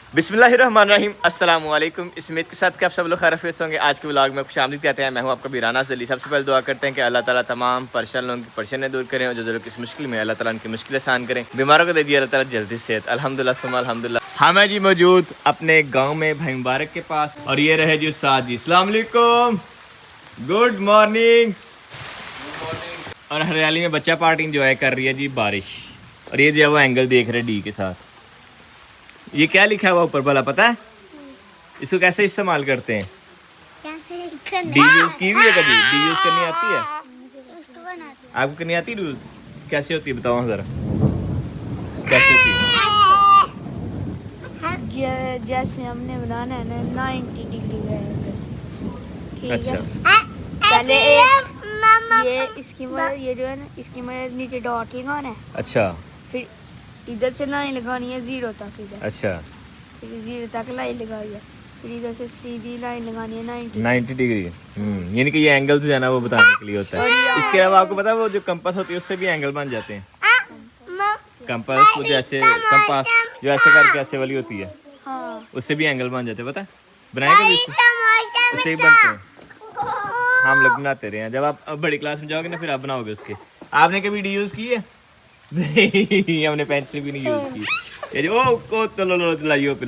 बिस्मिल्लाहिर्रहमानिर्रहीम अस्सलाम वालेकुम। इस उम्मीद के साथ कि आप सब लोग खैरियत होंगे। आज के व्लॉग में खुशामदीद कहते हैं। मैं हूं आपका बीराना जली। सबसे पहले दुआ करते हैं कि अल्लाह ताला तमाम परेशान लोगों की परेशानियां दूर करें और जो लोग इस मुश्किल में अल्लाह ताला उनकी मुश्किल आसान करें। बीमारों को दे दिए अल्लाह ताला जल्दी सेहत। अल्हम्दुलिल्लाह सुम्मा अल्हम्दुलिल्लाह। हम हैं जी मौजूद अपने गाँव में भाई मुबारक के पास और ये रहे जी उस्ताद जी। अस्सलाम वालेकुम, गुड मॉर्निंग। और हरियाली में बच्चा पार्टी इंजॉय कर रही है जी बारिश। और ये जो वो एंगल देख रहे डी के साथ, ये क्या लिखा हुआ ऊपर भला पता है? इसको कैसे इस्तेमाल करते हैं? डी यूज की हुई है कभी? डी यूज करनी आती है? आपको करनी आती है? यूज कैसे होती है बताओ जरा, कैसे होती है? जैसे हमने बनाना है ना 90 डिग्री का ठीक अच्छा। है। पहले ये इसकी मदद, ये जो है ना इसकी मदद नीचे डॉट लगाना है। अच्छा फिर इधर से लाइन लगानी है 0 तक इधर। अच्छा, फिर 0 तक लाइन लगाई है। फिर इधर से सीधी लाइन लगानी है 90 डिग्री। यानी कि ये एंगल जो है ना वो बताने के लिए होता है। इसके अलावा आपको पता है वो जो कंपास होती है उससे भी एंगल बन जाते हैं। कंपास वो जैसे कंपास जो ऐसे करके ऐसे वाली होती है, हाँ। उससे भी एंगल बन जाते हैं। पता है बनाए कभी इसको? उससे ही बनते हैं। हम लोग बनाते रहे हैं। जब आप बड़ी क्लास में जाओगे ना फिर आप बनाओगे उसके। आपने कभी डी यूज की है? नहीं, हमने पेंसिल भी नहीं यूज की। ये जो को तो लाइयो पे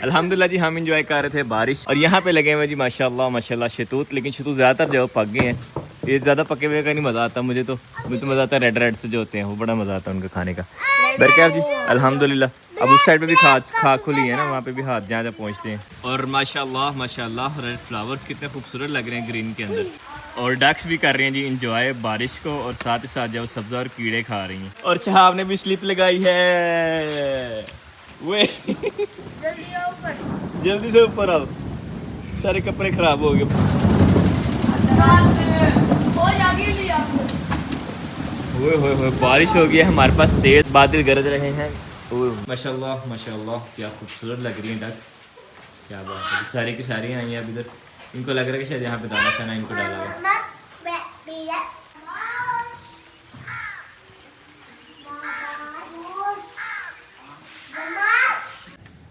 अल्हम्दुलिल्लाह जी हम इंजॉय कर रहे थे बारिश। और यहाँ पे लगे हुए जी माशाल्लाह माशाल्लाह शतूत। लेकिन शतूत ज़्यादातर जो पक गए हैं। ये ज़्यादा पके हुए का नहीं मज़ा आता मुझे तो मज़ा आता है रेड से जो होते हैं वो बड़ा मज़ा आता है उनका खाने का। बरकत जी अल्हम्दुलिल्लाह। अब उस साइड पे भी खाक खुली है ना, वहाँ पे भी हाथ जहाँ जहाँ पहुँचते हैं। और माशाल्लाह माशाल्लाह रेड फ्लावर्स कितने खूबसूरत लग रहे हैं ग्रीन के अंदर। और डक्स भी कर रहे हैं जी इंजॉय बारिश को, और साथ ही साथ जब सब्ज़ा और कीड़े खा रही हैं। और शहाब ने भी स्लिप लगाई है। वे जल्दी से ऊपर आओ, सारे कपड़े खराब हो गए। होए बारिश हो गई है हमारे पास, तेज बादल गरज रहे हैं। माशाल्लाह माशाल्लाह क्या खूबसूरत लग रही हैं डक्स, क्या बात है। सारी की सारी आई हैं अब इधर। इनको लग रहा है कि शायद यहाँ पे दाना शाना इनको डाला हुआ।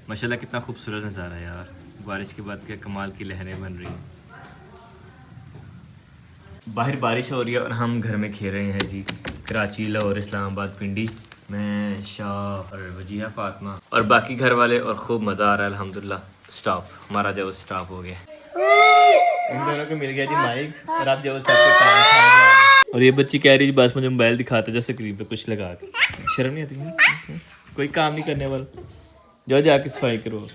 माशाल्लाह कितना खूबसूरत नज़ारा है यार। बारिश के बाद क्या कमाल की लहरें बन रही हैं। बाहर बारिश हो रही है और हम घर में खेल रहे हैं जी। कराची, लाहौर, इस्लामाबाद, पिंडी। मैं, शाह और वजीहा फातिमा और बाकी घर वाले, और खूब मज़ा आ रहा है अल्हम्दुलिल्लाह। स्टाफ हमारा जो स्टाफ हो गया, इन दोनों को मिल गया जी माइक। और आप जो सबके काम खा जा रहे हैं। और ये बच्ची कह रही है बस मुझे मोबाइल दिखाते जैसे स्क्रीन पे कुछ लगा के। शर्म नहीं आती? कोई काम नहीं करने वाला, जाओ जाके सफाई करो।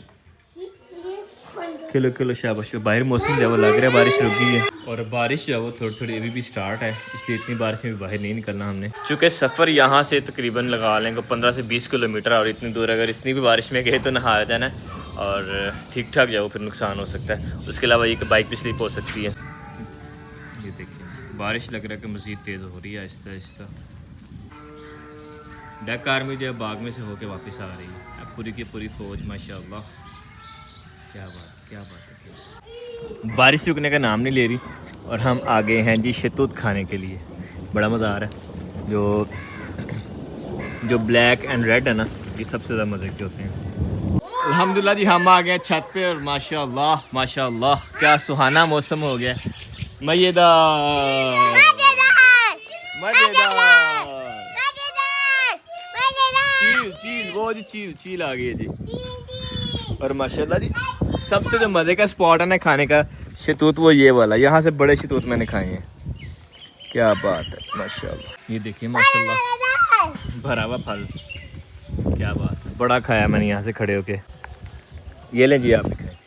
किलो किलो शाबाश। बाहर मौसम जो लग रहा है बारिश रुक गई है। और बारिश जो है वो थोड़ी थोड़ी अभी भी स्टार्ट है, इसलिए इतनी बारिश में भी बाहर नहीं निकलना हमने। चूँकि सफ़र यहाँ से तकरीबन लगा लेंगे 15 से 20 किलोमीटर, और इतनी दूर अगर इतनी भी बारिश में गए तो नहा जाना और ठीक ठाक जाओ, फिर नुकसान हो सकता है। उसके अलावा ये कि बाइक भी स्लिप हो सकती है। ये देखिए बारिश लग रहा है कि मज़ीद तेज़ हो रही है आहिस्ता आहिस्ता। डक आर्मी जो है बाग में से होके वापस आ रही है। अब पूरी की पूरी फौज माशाल्लाह। क्या बात है। बारिश रुकने का नाम नहीं ले रही और हम आ गए हैं जी शतूत खाने के लिए। बड़ा मज़ा आ रहा है। जो ब्लैक एंड रेड है ना, ये सबसे ज़्यादा मज़े के होते हैं। अल्हम्दुलिल्लाह जी हम आ गए छत पे और माशाल्लाह माशाल्लाह क्या सुहाना मौसम हो गया। मज़ेदार चील आ गई है जी। और माशाल्लाह जी सबसे जो मज़े का स्पॉट है ना खाने का शतूत, वो ये वाला। यहाँ से बड़े शतूत मैंने खाए हैं। क्या बात है माशाल्लाह। ये देखिए माशाल्लाह भरा हुआ फल, क्या बात है। बड़ा खाया मैंने यहाँ से खड़े होके। ये लें जी आप भी खाएं।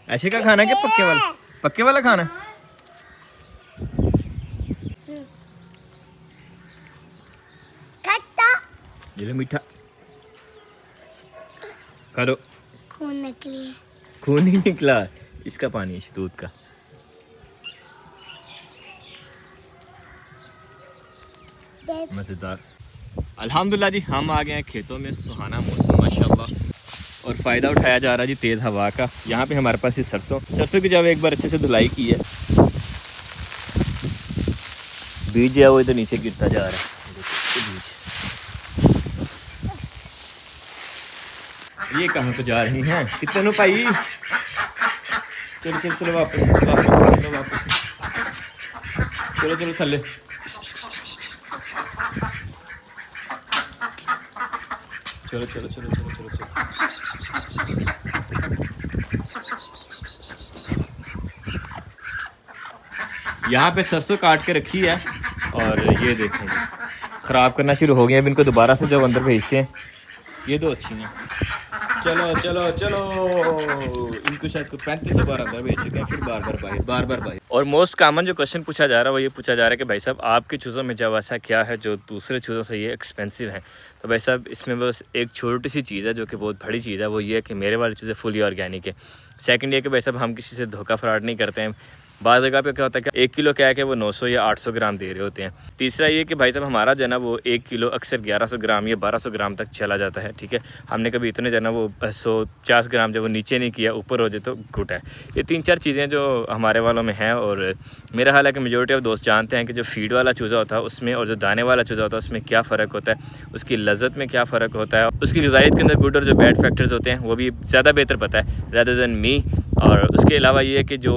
ऐसे का खाना है क्या? पक्के वाला खाना? ये ले मीठा खा लो। खून नहीं निकला, इसका पानी है शतूत का। मज़ेदार। अल्हम्दुलिल्लाह जी हम आ गए हैं खेतों में। सुहाना मौसम माशाल्लाह, और फ़ायदा उठाया जा रहा है जी तेज़ हवा का। यहाँ पे हमारे पास ये सरसों की जब एक बार अच्छे से धुलाई की है, बीज जो है वो इधर नीचे गिरता जा रहा है। ये कहाँ को जा रही हैं कितने नु भाई? चलो चलो चलो वापस वापस चलो चलो थले। चलो चलो चलो चलो चलो चलो। यहाँ पे सरसों काट के रखी है और ये देखें ख़राब करना शुरू हो गया। अब इनको दोबारा से जब अंदर भेजते हैं। ये दो अच्छी हैं। चलो चलो चलो, इनको शायद 3500 बार अंदर भेज चुके हैं, फिर बार बार भाई। और मोस्ट कॉमन जो क्वेश्चन पूछा जा रहा है वो ये पूछा जा रहा है कि भाई साहब आपके चूज़ों में जब ऐसा क्या है जो दूसरे चूज़ों से ये एक्सपेंसिव है? तो भाई साहब इसमें बस एक छोटी सी चीज़ है जो कि बहुत बड़ी चीज़ है, वो ये है कि मेरे वाली चीज़ें फुली ऑर्गेनिक है। सेकंड ये कि भाई साहब हम किसी से धोखा फ्रॉड नहीं करते हैं। बाद जगह पे क्या होता है कि 1 किलो क्या है कि वो 900 या 800 ग्राम दे रहे होते हैं। तीसरा ये कि भाई साहब हमारा जो है ना वो 1 किलो अक्सर 1100 ग्राम या 1200 ग्राम तक चला जाता है, ठीक है। हमने कभी इतने जो है ना वो 150 ग्राम जब वो नीचे नहीं किया ऊपर हो जाए तो घुट है। ये 3-4 चीज़ें जो हमारे वालों में हैं। और मेरा हाल है कि मेजोरिटी ऑफ दोस्त जानते हैं कि जो फीड वाला चूज़ा होता है उसमें और जो दाने वाला चूज़ा होता है उसमें क्या फ़र्क होता है, उसकी लज्जत में क्या फ़र्क होता है, उसकी ग़िज़ाइयत के अंदर गुड और जो बैड फैक्टर्स होते हैं वो भी ज़्यादा बेहतर पता है रादर दैन मी। और उसके अलावा ये है कि जो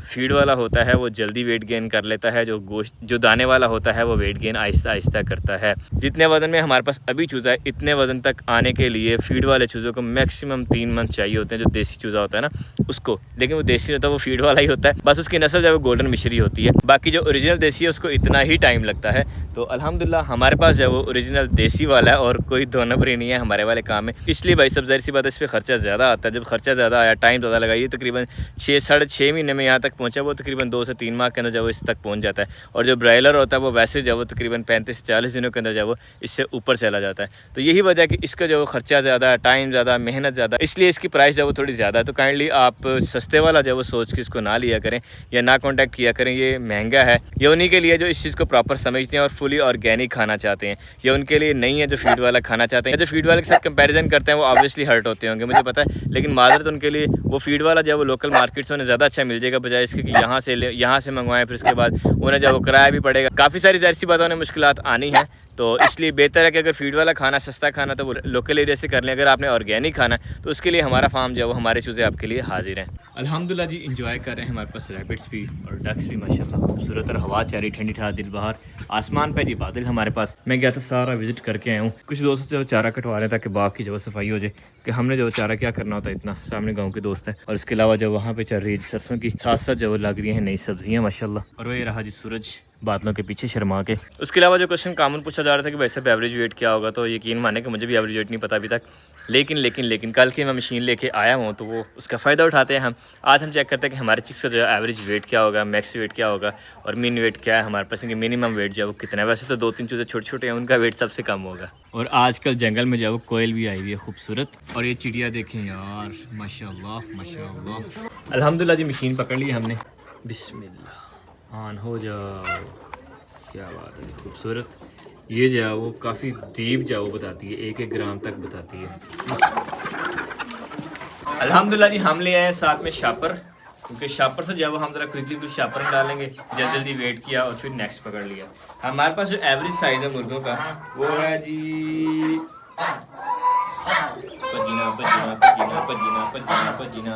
फीड वाला होता है वो जल्दी वेट गेन कर लेता है, जो दाने वाला होता है वो वेट गेन आहिस्ता आहिस्ता करता है। जितने वज़न में हमारे पास अभी चूज़ा है इतने वज़न तक आने के लिए फीड वाले चूज़ों को मैक्सिमम 3 मंथ चाहिए होते हैं, जो देसी चूज़ा होता है ना उसको। लेकिन वो देसी होता है, वो फीड वाला ही होता है, बस उसकी नस्ल जो है वो गोल्डन मिश्री होती है। बाकी जो ओरिजिनल देसी है उसको इतना ही टाइम लगता है। तो अल्हम्दुलिल्लाह हमारे पास जो है वो ओरिजिनल देसी वाला है और कोई दो नंबरी नहीं है हमारे वाले काम में। इसलिए भाई सब ज़ाहिर सी बात है इस पर खर्चा ज़्यादा आता है। जब खर्चा ज़्यादा आया, टाइम ज़्यादा लगा, ये तकरीबन 6-6.5 महीने में यहाँ तक पहुँचा, वो तकरीबन 2 से 3 माह के अंदर जब वो इस तक पहुँच जाता है। और जो ब्रायलर होता है वो वैसे जब वो तकरीबन 35 से 40 दिनों के अंदर जब वो इससे ऊपर चला जाता है। तो यही वजह है कि इसका जो खर्चा ज़्यादा है, टाइम ज़्यादा, मेहनत ज़्यादा, इसलिए इसकी प्राइस जो वो थोड़ी ज़्यादा है। तो काइंडली आप सस्ते वाला जो वो सोच के इसको ना लिया करें या ना कॉन्टैक्ट किया करें। ये महंगा है। ये उन्हीं के लिए जो इस चीज़ को प्रॉपर समझते हैं और फुली ऑर्गेनिक खाना चाहते हैं। ये उनके लिए नहीं है जो फीड वाला खाना चाहते हैं। जो फीड वाले के साथ कंपैरिजन करते हैं वो ऑब्वियसली हर्ट होते होंगे, मुझे पता है। लेकिन माजरत उनके लिए वो फीड वाला जो है वो लोकल मार्केट से उन्हें ज़्यादा अच्छा मिल जाएगा, बजाय इसके कि यहाँ से मंगवाएं, फिर उसके बाद उन्हें जब वो किराया भी पड़ेगा। काफ़ी सारी ज़ाहिर सी बात उन्हें मुश्किलात आनी है। तो इसलिए बेहतर है कि अगर फीड वाला खाना, सस्ता खाना, तो वो लोकल एरिया से कर लें। अगर आपने ऑर्गेनिक खाना तो उसके लिए हमारा फार्म जो है वो हमारे चूज़े आपके लिए हाजिर हैं। अल्हम्दुलिल्लाह जी इंजॉय कर रहे हैं। हमारे पास रैबिट्स भी और डक्स भी माशाल्लाह खूबसूरत, और हवा चल रही ठंडी ठंडा दिल बाहर, आसमान पे जी बादल हमारे पास। मैं गया था सारा विजिट करके आया हूँ। कुछ दोस्तों से चारा कटवा रहे ताकि बाग की जो सफाई हो जाए, कि हमने जो चारा क्या करना होता है इतना। सामने गाँव के दोस्त हैं। और इसके अलावा जो वहाँ पे चल रही है सरसों की, साथ साथ जो लग रही है नई सब्जियाँ माशाल्लाह। और वो ये रहा जी सूरज बादलों के पीछे शर्मा के। उसके अलावा जो क्वेश्चन कॉमन पूछा जा रहा था कि वैसे एवरेज वेट क्या होगा, तो यकीन माने कि मुझे भी एवरेज वेट नहीं पता अभी तक। लेकिन कल की मैं मशीन लेके आया हूँ तो वो उसका फ़ायदा उठाते हैं हम। आज हम चेक करते हैं कि हमारे चिक्स का जो है एवरेज वेट क्या होगा, मैक्स वेट क्या होगा और मिन वेट क्या है हमारे पास, मिनिमम वेट जो है वो कितना है। वैसे तो 2-3 चूज़े छोटे छोटे हैं, उनका वेट सबसे कम होगा। और आजकल जंगल में जो है वो कोयल भी आई हुई है खूबसूरत। और ये चिड़िया देखें यार, माशाल्लाह माशाल्लाह। अल्हम्दुलिल्लाह जी मशीन पकड़ ली हमने। बिस्मिल्लाह, ऑन हो जाओ। क्या बात है, खूबसूरत। ये जो है वो काफ़ी डीप जो वो बताती है, 1-1 ग्राम तक बताती है। अल्हम्दुलिल्लाह जी हम ले आए हैं साथ में शापर, क्योंकि शापर से जब हम ज़रा खुजली फिर शापर में डालेंगे, जल्दी वेट किया और फिर नेक्स्ट पकड़ लिया। हमारे पास जो एवरेज साइज़ है मुर्गों का वो है जी पजीना पजीना पजीना पजीना पजीना पजीना।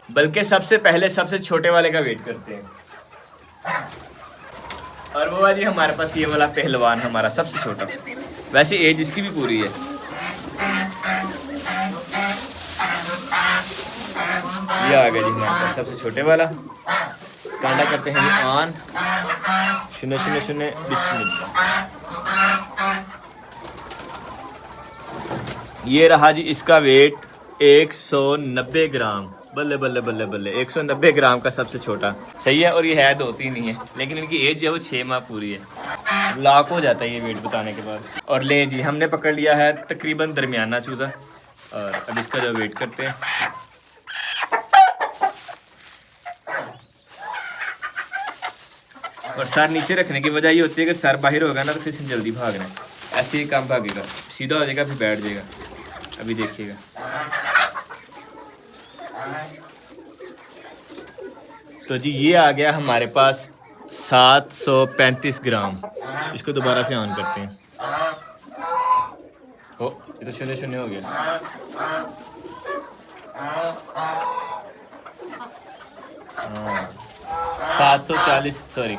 बल्कि सबसे पहले सबसे छोटे वाले का वेट करते हैं। और वो जी हमारे पास ये वाला पहलवान हमारा सबसे छोटा, वैसे एज इसकी भी पूरी है। ये आ गया जी हमारे पास सबसे छोटे वाला। कांडा करते हैं ऑन, 0-0-0 बिस्मिल्लाह। ये रहा जी इसका वेट 190 ग्राम। बल्ले बल्ले बल्ले बल्ले, 190 ग्राम का सबसे छोटा। सही है। और ये है 2-3 ही है, लेकिन इनकी एज जो है वो 6 माह पूरी है। लाख हो जाता है ये वेट बताने के बाद। और ले जी हमने पकड़ लिया है तकरीबन दरमियाना चूज़ा, और अब इसका जो वेट करते हैं। और सर नीचे रखने की वजह ये होती है कि सर बाहर होगा ना तो फिर से जल्दी भागना है, ऐसे ही कम भागेगा, सीधा हो जाएगा फिर बैठ जाएगा। अभी देखिएगा तो जी ये आ गया हमारे पास 735 ग्राम। इसको दोबारा से ऑन करते हैं। ओ ये तो 0-0 हो गया। हाँ 740 सॉरी।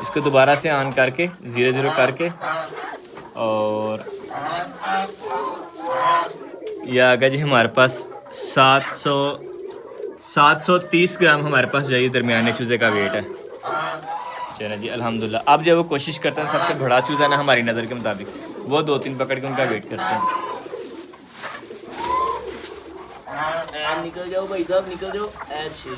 इसको दोबारा से ऑन करके 0-0 करके और यह आ गया जी हमारे पास 730 ग्राम हमारे पास जाइए दरमियाने चूज़े का वेट है। चलो जी अल्हम्दुलिल्लाह। अब जब वो कोशिश करते हैं सबसे बड़ा चूज़ा ना हमारी नज़र के मुताबिक वो 2-3 पकड़ के उनका वेट करते हैं। निकल जाओ भाई साहब निकल जाओ। अच्छे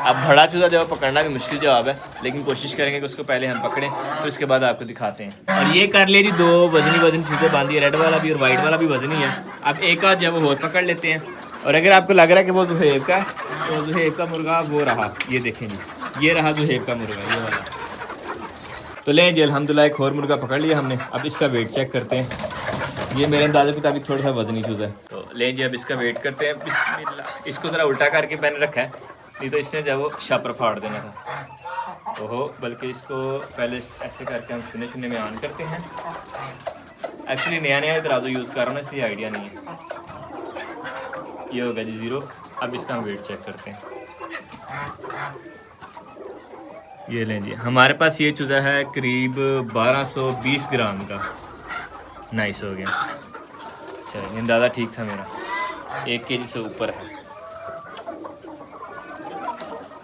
अब बड़ा चूज़ा जो पकड़ना भी मुश्किल जवाब है, लेकिन कोशिश करेंगे कि उसको पहले हम पकड़ें तो उसके बाद आपको दिखाते हैं। और ये कर लिए जी 2 वजनी चूज़े बांधी है, रेड वाला भी और वाइट वाला भी वजनी है। अब एक आध जब वो पकड़ लेते हैं और अगर आपको लग रहा है कि वो जुहेब का है तो जुहेब का मुर्गा वो रहा, ये देखें जी ये रहा जुहेब का मुर्गा ये वाला। तो लें जी अल्हम्दुलिल्लाह एक और मुर्गा पकड़ लिया हमने। अब इसका वेट चेक करते हैं। ये मेरे अंदाजे के मुताबिक थोड़ा सा वजनी चूज़ा है। तो लें जी अब इसका वेट करते हैं। बिस्मिल्लाह। इसको ज़रा उल्टा करके मैंने रखा है, नहीं तो इसने जब वो शापर फाड़ देना था। ओहो बल्कि इसको पहले ऐसे करके हम 0-0 में ऑन करते हैं। एक्चुअली नया तराजू यूज़ कर रहा हूँ इसलिए आइडिया नहीं है। ये हो गया जी 0। अब इसका हम वेट चेक करते हैं। ये लें जी हमारे पास ये चूज़ा है करीब 1220 ग्राम का। नाइस हो गया। चलिए अंदाज़ा ठीक था मेरा, 1 kg से ऊपर है।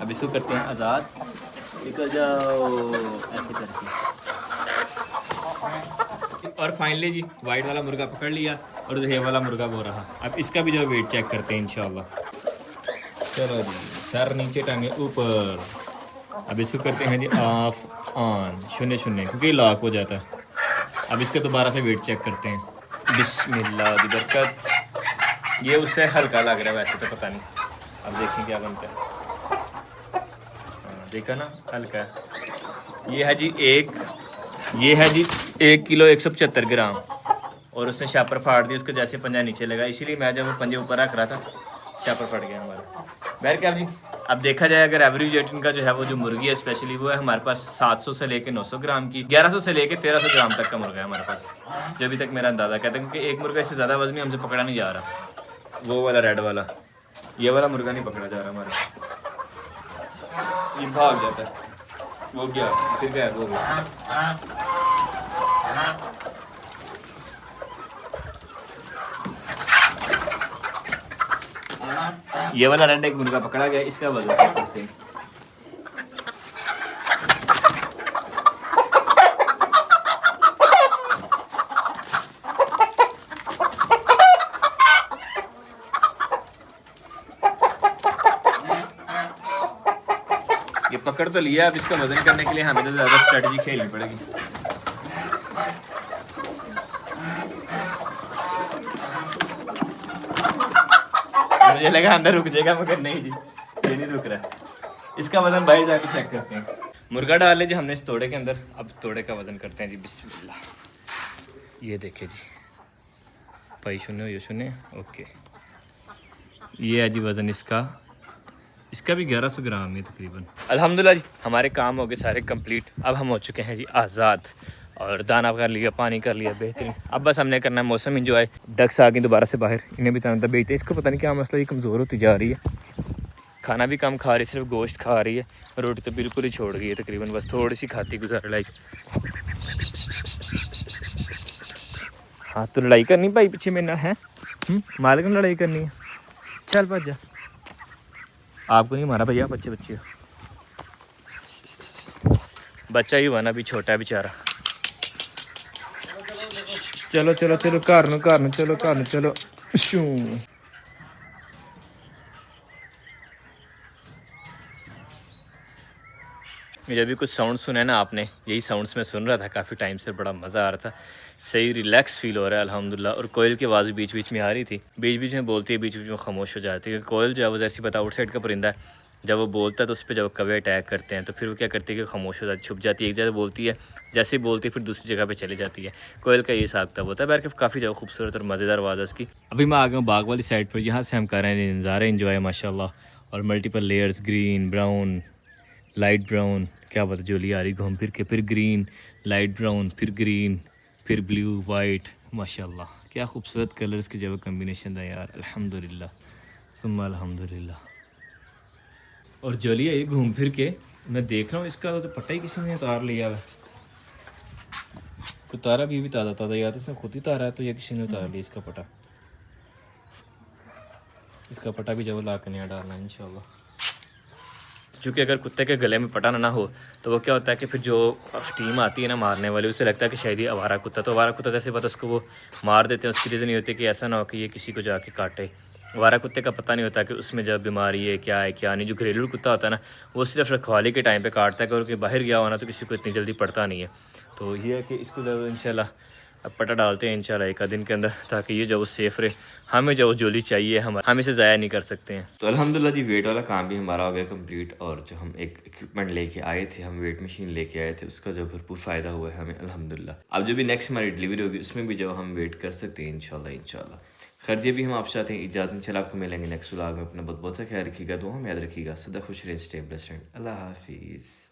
अब इसको करते हैं आज़ाद। निकल जाओ ऐसे करके। और फाइनली जी वाइट वाला मुर्गा पकड़ लिया और जो है वाला मुर्गा वो रहा। अब इसका भी जो वेट चेक करते हैं इंशाल्लाह। चलो जी सर नीचे टांगे ऊपर। अब इसको करते हैं जी ऑफ ऑन 0-0 क्योंकि लॉक हो जाता है। अब इसके दोबारा से वेट चेक करते हैं। बिस्मिल्लाह दी बरकत। ये उससे हल्का लग रहा है वैसे तो पता नहीं, अब देखें क्या बनता है। देखा ना हल्का है। ये है जी 1 किलो 175 ग्राम और उसने शापर फाड़ दी। उसको जैसे पंजा नीचे लगा, इसीलिए मैं जब वो पंजे ऊपर रख रहा था शापर फट गया हमारा। बैर क्या जी अब देखा जाए अगर एवरेज वेट इनका जो है वो जो मुर्गी है स्पेशली वो है हमारे पास 700 से लेके 900 ग्राम की, 1100 से लेके 1300 ग्राम तक का मुर्गा है हमारे पास, जो अभी तक मेरा अंदाज़ा कहता है। क्योंकि एक मुर्गा इससे ज़्यादा वजनी हमसे पकड़ा नहीं जा रहा। वो वाला रेड वाला ये वाला मुर्गा नहीं पकड़ा जा रहा हमारा, ये भाग जाता है। वो क्या फिर क्या वो ये वाला रेड एक मुर्गा पकड़ा गया। इसका वजन चेक करते हैं। ये पकड़ तो लिया, अब इसका वजन करने के लिए हमें तो ज़्यादा स्ट्रेटजी खेलनी पड़ेगी। मुझे लगा अंदर रुक जाएगा मगर नहीं जी, ये नहीं रुक रहा है। इसका वजन बाहर जाके चेक करते हैं। मुर्गा डाल ले जी हमने इस तोड़े के अंदर। अब तोड़े का वजन करते हैं जी। बिस्मिल्लाह। ये देखे जी भाई 0 ओके। ये है जी वजन इसका भी 1100 ग्राम है तकरीबन। अल्हम्दुलिल्लाह जी हमारे काम हो गए सारे कंप्लीट। अब हम हो चुके हैं जी आज़ाद और दाना कर लिया, पानी कर लिया, बेहतरीन। अब बस हमने करना है मौसम इंजॉय। डक्स आ गई दोबारा से बाहर, इन्हें भी ताना बेचते। इसको पता नहीं क्या मसला, ये कमज़ोर होती जा रही है, खाना भी कम खा रही है, सिर्फ गोश्त खा रही है, रोटी तो बिल्कुल ही छोड़ गई है तकरीबन, बस थोड़ी सी खाती गुजार लाइक। हाँ तो लड़ाई करनी भाई पीछे मेरा है, मालिक ने लड़ाई करनी है, चल भज जा। आपको नहीं मारा भैया, बच्चे बच्चा ही हुआ ना, अभी छोटा है बेचारा। चलो चलो चलो घर न चलो घर न चलो। जब भी कुछ साउंड सुने ना आपने, यही साउंड्स मैं सुन रहा था काफ़ी टाइम से, बड़ा मज़ा आ रहा था, सही रिलैक्स फील हो रहा है अल्हम्दुलिल्लाह। और कोयल की आवाज़ बीच बीच में आ रही थी, बीच बीच में बोलती है, बीच बीच में खामोश हो जाती है। कोयल जो है वो जैसी पता आउटसाइड का परिंदा है, जब वो बोलता है तो उस पर जब कौवे अटैक करते हैं तो फिर वो क्या करती है कि खामोश हो जाती, छुप जाती है, एक जगह बोलती है, जैसे ही बोलती है फिर दूसरी जगह पे चली जाती है। कोयल का ये हिसाब किताब होता है। बैर काफ़ी ज़्यादा खूबसूरत और मज़ेदार आवाज़ है उसकी। अभी मैं आ गया हूँ बाग वाली साइड पर, यहाँ से हम कर रहे हैं नज़ारे इंजॉय माशाल्लाह, और multiple layers, green, brown, light brown, क्या पता जोली आ रही घूम फिर के, फिर ग्रीन, लाइट ब्राउन, फिर ग्रीन, फिर ब्लू, वाइट, माशाल्लाह क्या खूबसूरत कलर्स की जब कम्बिनेशन था यार। अल्हम्दुलिल्लाह सुम्मा अल्हम्दुलिल्लाह। और जोली है ये घूम फिर के, मैं देख रहा हूँ इसका तो पट्टा ही किसी ने उतार लिया है। उतारा भी ताज़ा ताज़ा, या तो इसने खुद ही उतारा है तो या किसी ने उतार लिया इसका पटा। इसका पटा भी जब ला के नहीं डालना इंशाल्लाह। क्योंकि अगर कुत्ते के गले में पटा ना हो तो वो क्या होता है कि फिर जो स्टीम आती है ना मारने वाली, उससे लगता है कि शायद ये आवारा कुत्ता, तो आवारा कुत्ता जैसे पता उसको वो मार देते हैं। उसकी रीज़न ये होती है कि ऐसा ना हो कि ये किसी को जाके काटे। आवारा कुत्ते का पता नहीं होता कि उसमें जब बीमारी है क्या है क्या नहीं। जो घरेलू कुत्ता होता है ना वो सिर्फ रखवाली के टाइम पे काटता है, क्योंकि बाहर गया होना तो किसी को इतनी जल्दी पड़ता नहीं है। तो ये है कि इसको जब इंशाल्लाह अब पटा डालते हैं इंशाल्लाह एक दिन के अंदर, ताकि ये जो सेफ़ रहे। हमें जो जोली चाहिए हम इसे ज़ाया नहीं कर सकते हैं। तो अल्हम्दुलिल्लाह जी वेट वाला काम भी हमारा हो गया कंप्लीट, और जो हम एक इक्विपमेंट लेके आए थे, हम वेट मशीन लेके आए थे, उसका जो भरपूर फ़ायदा हुआ है हमें अल्हम्दुलिल्लाह। अब जो भी नेक्स्ट हमारी डिलीवरी होगी उसमें भी जो हम वेट कर सकते हैं इंशाल्लाह। खैर ये भी हम आपसे चाहते हैं इजाज़त, इंशाल्लाह आपको मिलेंगे नेक्स्ट व्लॉग में। अपना बहुत बहुत सा ख्याल रखिएगा, दुआ में याद रखिएगा, सदा खुश रहें, स्टे ब्लेस्ड, अल्लाह हाफिज़।